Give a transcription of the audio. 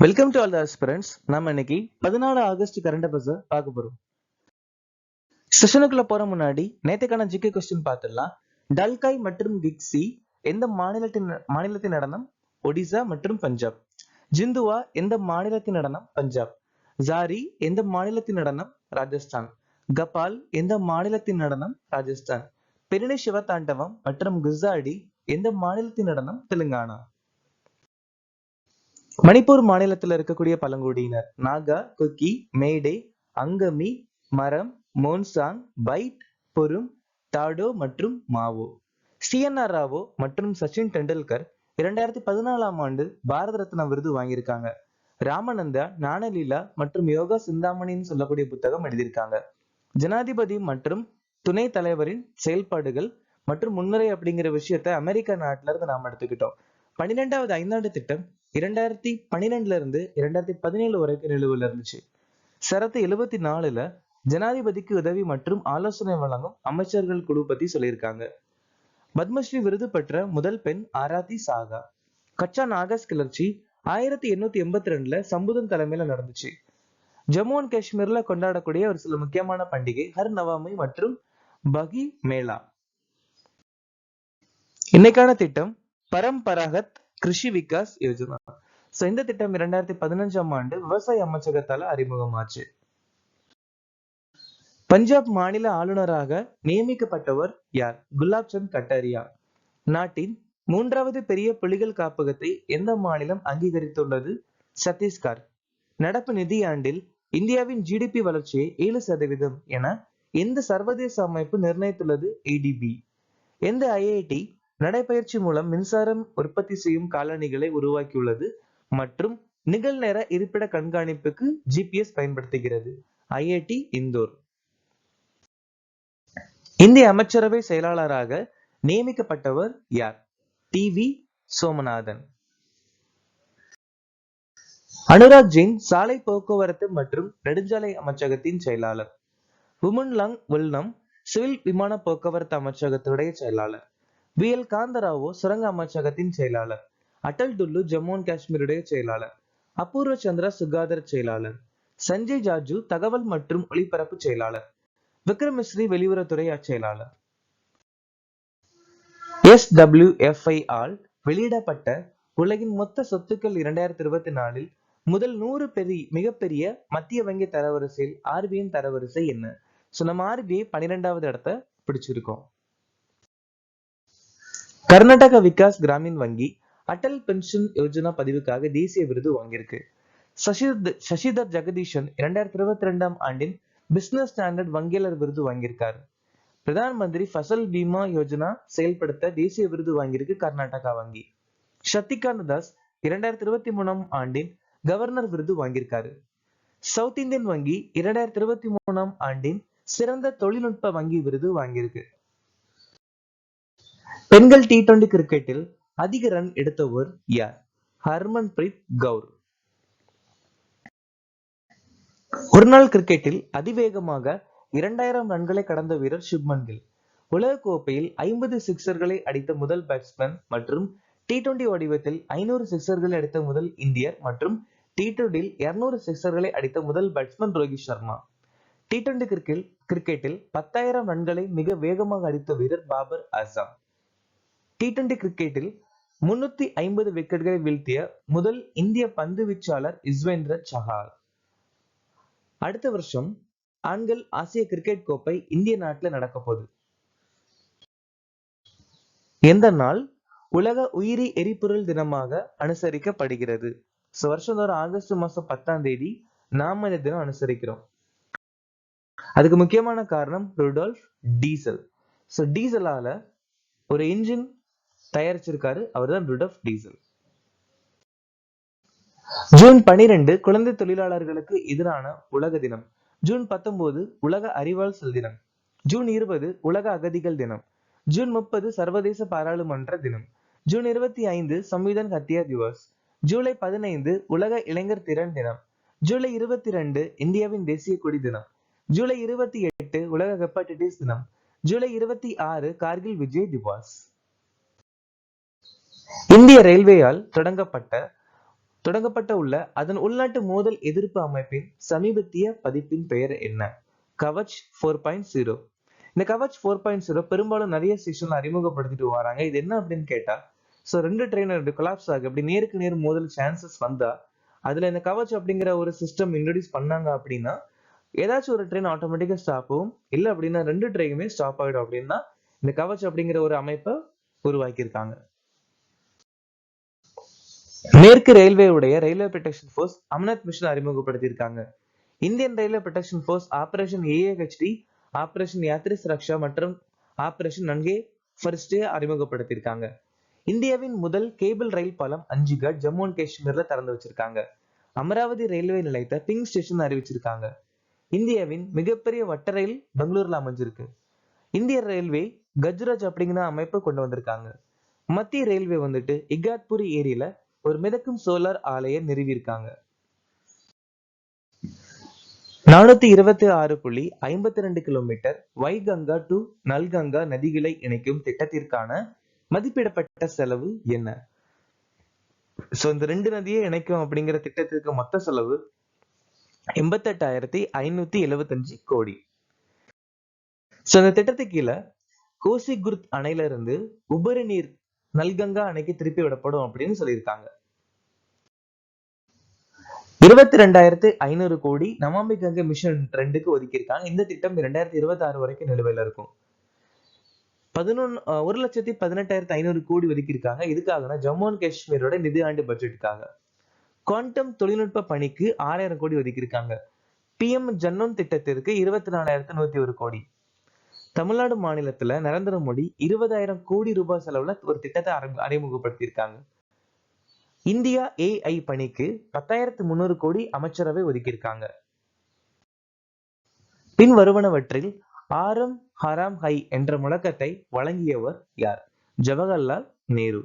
Welcome to all the aspirants. நம்ம இன்னைக்கு 14 August current affairs பார்க்க போறோம். செஷனுக்குள்ள போற முன்னாடி நேத்துக்கான ஜிகே கொஸ்டின் பார்த்துடலாம். டல்காய் மற்றும் கிக்ஸி எந்த மாநிலத்தின் நடனம்? ஒடிசா மற்றும் பஞ்சாப். ஜிந்துவா எந்த மாநிலத்தின் நடனம்? பஞ்சாப். ஜாரி எந்த மாநிலத்தின் நடனம்? ராஜஸ்தான். கபால் எந்த மாநிலத்தின் நடனம்? ராஜஸ்தான். பெரினி சிவதாண்டவம் மற்றும் குசாடி எந்த மாநிலத்தின் நடனம்? தெலுங்கானா. மணிப்பூர் மாநிலத்தில் இருக்கக்கூடிய பழங்குடியினர் நாகா, குக்கி, மேடே, அங்கமி, மரம், மோன்சாங், பைட், பொரும், டாடோ மற்றும் மாவோ. சிஎன்ஆர் ராவோ மற்றும் சச்சின் டெண்டுல்கர் 2014ஆம் ஆண்டு பாரத ரத்னா விருது வாங்கியிருக்காங்க. ராமநந்தா, ஞானலீலா மற்றும் யோகா சிந்தாமணின்னு சொல்லக்கூடிய புத்தகம் எழுதியிருக்காங்க. ஜனாதிபதி மற்றும் துணை தலைவரின் செயல்பாடுகள் மற்றும் முன்னுரை அப்படிங்கிற விஷயத்த அமெரிக்கா நாட்டில இருந்து நாம எடுத்துக்கிட்டோம். 12வது ஐந்தாண்டு திட்டம் 2012 இருந்து 2017 வரைக்கும் நிலுவையில் இருந்துச்சு. சரத்து 74ல ஜனாதிபதிக்கு உதவி மற்றும் ஆலோசனை வழங்கும் அமைச்சர்கள் குழு பத்தி சொல்லியிருக்காங்க. பத்மஸ்ரீ விருது பெற்ற முதல் பெண் ஆராதி சாகா. கச்சா நாகஸ் கிளர்ச்சி 1882ல சம்புதன் தலைமையில நடந்துச்சு. ஜம்மு அண்ட் காஷ்மீர்ல கொண்டாடக்கூடிய ஒரு சில முக்கியமான பண்டிகை ஹர் நவாமி மற்றும் பகி மேளா. இன்னைக்கான திட்டம் பரம்பராகத் கிருஷி விகாஸ் யோஜனா. இந்த திட்டம் 2015ஆம் ஆண்டு விவசாய அமைச்சகத்தால அறிமுகமாச்சு. பஞ்சாப் மாநில ஆளுநராக நியமிக்கப்பட்டவர் யார்? குலாப் சந்த் கட்டாரியா. நாட்டின் 3வது பெரிய புலிகள் காப்பகத்தை எந்த மாநிலம் அங்கீகரித்துள்ளது? சத்தீஸ்கர். நடப்பு நிதியாண்டில் இந்தியாவின் ஜிடிபி வளர்ச்சியை 7% என எந்த சர்வதேச அமைப்பு நிர்ணயித்துள்ளது? ADB. எந்த IIT நடைபயிற்சி மூலம் மின்சாரம் உற்பத்தி செய்யும் காலணிகளை உருவாக்கியுள்ளது மற்றும் நிகழ்நேர இருப்பிட கண்காணிப்புக்கு GPS பயன்படுத்துகிறது? IIT இந்தோர். இந்திய அமைச்சரவை செயலாளராக நியமிக்கப்பட்டவர் யார்? TV சோமநாதன். அனுராக் ஜெயின் சாலை போக்குவரத்து மற்றும் நெடுஞ்சாலை அமைச்சகத்தின் செயலாளர். உமன் லங் உல்னம் சிவில் விமான போக்குவரத்து அமைச்சகத்துடைய செயலாளர். VL காந்தராவோ சுரங்க அமைச்சகத்தின் செயலாளர். அடல் டுல்லு ஜம்மு அண்ட் காஷ்மீருடைய செயலாளர். அபூர்வ சந்திரா சுகாதார செயலாளர். சஞ்சய் ஜாஜு தகவல் மற்றும் ஒளிபரப்பு செயலாளர். விக்ரம் மிஸ்ரி வெளியுறவுத்துறை செயலாளர். SWFI ஆல் வெளியிடப்பட்ட உலகின் மொத்த சொத்துக்கள் 2024இல் முதல் 100 மிகப்பெரிய மத்திய வங்கி தரவரிசையில் RBI தரவரிசை என்ன? நம்ம RBI 12வது இடத்தை பிடிச்சிருக்கோம். கர்நாடக விகாஸ் கிராமின் வங்கி அடல் பென்ஷன் யோஜனா பதிவுக்காக தேசிய விருது வாங்கியிருக்கு. சசிதர் ஜெகதீஷன் 2022ஆம் ஆண்டின் பிசினஸ் ஸ்டாண்டர்ட் வங்கியாளர் விருது வாங்கியிருக்காரு. பிரதான் மந்திரி ஃபசல் பீமா யோஜனா செயல்படுத்த தேசிய விருது வாங்கியிருக்கு கர்நாடகா வங்கி. சக்திகாந்த தாஸ் 2023ஆம் ஆண்டின் கவர்னர் விருது வாங்கியிருக்காரு. சவுத் இந்தியன் வங்கி 2023ஆம் ஆண்டின் சிறந்த தொழில்நுட்ப வங்கி விருது வாங்கியிருக்கு. பெண்கள் T20 கிரிக்கெட்டில் அதிக ரன் எடுத்தவர் யார்? ஹர்மன்பிரீத் கவுர். ஒருநாள் கிரிக்கெட்டில் அதிவேகமாக 2000 ரன்களை கடந்த வீரர் சுப்மன் கில். உலக கோப்பையில் 50 சிக்சர்களை அடித்த முதல் பேட்ஸ்மேன் மற்றும் T20 வடிவத்தில் 500 சிக்சர்களை அடித்த முதல் இந்தியர் மற்றும் T20 200 சிக்சர்களை அடித்த முதல் பேட்ஸ்மேன் ரோஹித் சர்மா. T20 கிரிக்கெட்டில் 10,000 ரன்களை மிக வேகமாக அடித்த வீரர் பாபர் அசாம். T20 கிரிக்கெட்டில் 350 விக்கெட்டுகளை வீழ்த்திய முதல் இந்திய பந்து வீச்சாளர் யுஸ்வேந்திர சஹால். அடுத்த வருஷம் ஆண்கள் ஆசிய கிரிக்கெட் கோப்பை இந்திய நாட்டில் நடக்க போகுது. எந்த நாள் உலக உயிரி எரிபொருள் தினமாக அனுசரிக்கப்படுகிறது? வருஷந்தோறும் ஆகஸ்ட் மாசம் 10ஆம் தேதி நாம இந்த தினம் அனுசரிக்கிறோம். அதுக்கு முக்கியமான காரணம் ருடால்ஃப் டீசல். டீசலால ஒரு இன்ஜின் தயாரிச்சிருக்காரு, அவர்தான் ருடால்ஃப் டீசல். ஜூன் 12 குழந்தை தொழிலாளர்களுக்கு எதிரான உலக தினம். ஜூன் 19 உலக அறிவால் செல் தினம். ஜூன் 20 உலக அகதிகள் தினம். ஜூன் 30 சர்வதேச பாராளுமன்ற தினம். ஜூன் 25 சம்விதான் ஹத்யா திவஸ். ஜூலை 15 உலக இளைஞர் திறன் தினம். ஜூலை 22 இந்தியாவின் தேசிய கொடி தினம். ஜூலை 28 உலக ஹெப்படைட்டிஸ் தினம். ஜூலை 26 கார்கில் விஜய் திவாஸ். இந்திய ரயில்வேயால் தொடங்கப்பட்ட தொடங்கப்பட்ட உள்ள அதன் உள்நாட்டு மோதல் எதிர்ப்பு அமைப்பின் சமீபத்திய பதிப்பின் பெயர் என்ன? கவச் 4.0. இந்த கவச் 4.0 பெரும்பாலும் நிறைய ஸ்டேஷன்ல அறிமுகப்படுத்திட்டு வராங்க. இது என்ன அப்படின்னு கேட்டா, ஸோ 2 ட்ரெயின் கொலாப்ஸ் ஆகு அப்படி நேருக்கு நேர் மோதல் சான்சஸ் வந்தா அதுல இந்த கவச் அப்படிங்கிற ஒரு சிஸ்டம் இன்ட்ரோடியூஸ் பண்ணாங்க அப்படின்னா ஏதாச்சும் ஒரு ட்ரெயின் ஆட்டோமேட்டிக்கா ஸ்டாப் ஆகும். இல்ல அப்படின்னா 2 ட்ரெயினுமே ஸ்டாப் ஆகிடும் அப்படின்னா இந்த கவச் அப்படிங்கிற ஒரு அமைப்பை உருவாக்கியிருக்காங்க. மேற்கு ரயில்வே உடைய railway protection force Amarnath mission அறிமுகப்படுத்தியிருக்காங்க. Indian railway protection force operation AAHT, operation Yatri Suraksha மற்றும் ஆபரேஷன் நன்கே ஃபர்ஸ்டே அறிமுகப்படுத்தியிருக்காங்க. இந்தியாவின் முதல் கேபிள் ரயில் பாலம் அஞ்சுகட் ஜம்மு அண்ட் காஷ்மீர்ல திறந்து வச்சிருக்காங்க. அமராவதி ரயில்வே நிலையத்தை பிங்க் ஸ்டேஷன் அறிவிச்சிருக்காங்க. இந்தியாவின் மிகப்பெரிய வட்ட ரயில் பெங்களூர்ல அமைஞ்சிருக்கு. இந்திய ரயில்வே கஜ்ராஜ் அப்படிங்கிற அமைப்பை கொண்டு வந்திருக்காங்க. மத்திய ரயில்வே வந்துட்டு இகாத்புரி ஏரியில ஒரு மிதக்கும் சோலார் ஆலையை நிறுவியிருக்காங்க. 426.52 கிலோமீட்டர் வைகங்கா டு நல்கங்கா நதிகளை இணைக்கும் திட்டத்திற்கான மதிப்பிடப்பட்ட செலவு என்ன? சோ இந்த 2 நதியை இணைக்கும் அப்படிங்கிற திட்டத்திற்கு மொத்த செலவு 88,575 கோடி. சோ இந்த திட்டத்துக்கு கீழே கோசி குர்த் அணையில இருந்து உபரி நீர் நல்கங்கா அணைக்கு திருப்பி விடப்படும் அப்படின்னு சொல்லியிருக்காங்க. 22,500 கோடி நமாமி கங்கை மிஷன் 2க்கு ஒதுக்கியிருக்காங்க. இந்த திட்டம் 2026 வரைக்கும் நிலுவையில இருக்கும். 1,18,500 கோடி ஒதுக்கியிருக்காங்க. இதுக்காக ஜம்மு அண்ட் காஷ்மீரோட நிதி ஆண்டு பட்ஜெட்டுக்காக. குவாண்டம் தொழில்நுட்ப பணிக்கு 6,000 கோடி ஒதுக்கியிருக்காங்க. PM ஜன்னோன் திட்டத்திற்கு 24,101 கோடி. தமிழ்நாடு மாநிலத்துல நரேந்திர மோடி 20,000 கோடி ரூபாய் செலவுல ஒரு திட்டத்தை அறிமுகப்படுத்தியிருக்காங்க. இந்தியா AI பணிக்கு 10,300 கோடி அமைச்சரவை ஒதுக்கியிருக்காங்க. பின் வருவனவற்றில் ஆரம் ஹராம் ஹை என்ற முழக்கத்தை வழங்கியவர் யார்? ஜவஹர்லால் நேரு.